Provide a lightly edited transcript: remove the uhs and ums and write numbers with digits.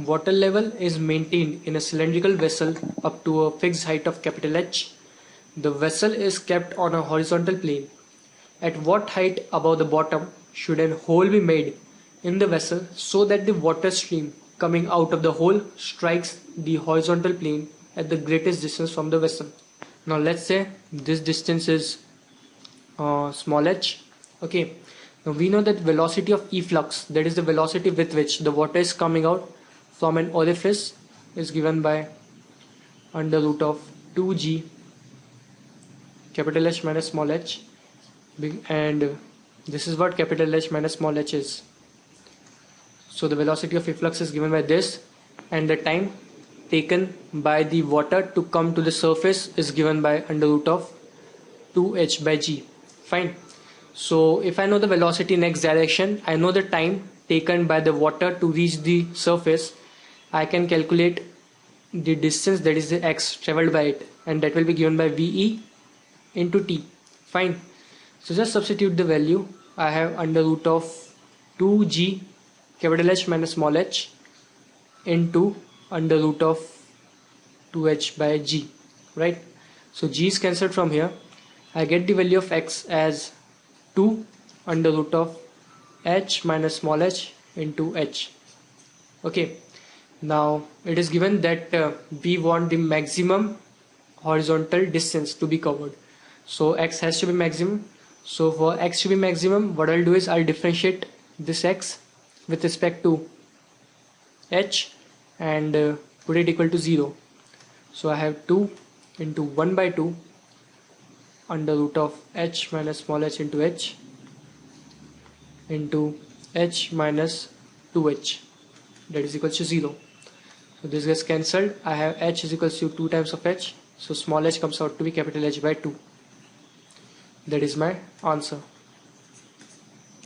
Water level is maintained in a cylindrical vessel up to a fixed height of capital H. The vessel is kept on a horizontal plane. At what height above the bottom should a hole be made in the vessel so that the water stream coming out of the hole strikes the horizontal plane at the greatest distance from the vessel? Now let's say this distance is small h. Okay, now we know that velocity of efflux, that is the velocity with which the water is coming out from an orifice, is given by under root of 2g capital H minus small h, and this is what capital H minus small h is. So the velocity of efflux is given by this, and the time taken by the water to come to the surface is given by under root of 2h by g. Fine. So if I know the velocity in x direction, I know the time taken by the water to reach the surface. I can calculate the distance, that is the x traveled by it, and that will be given by ve into t. Fine. So just substitute the value. I have under root of 2g capital H minus small h into under root of 2h by g, right? So g is cancelled from here. I get the value of x as 2 under root of h minus small h into h. Okay, now it is given that we want the maximum horizontal distance to be covered, so x has to be maximum. So for x to be maximum, what I'll do is I'll differentiate this x with respect to h and put it equal to 0. So I have 2 into 1 by 2 under root of h minus small h into h into h minus 2h, that is equal to 0. So this gets cancelled. I have h is equal to 2 times of h, so small h comes out to be capital H by 2. That is my answer.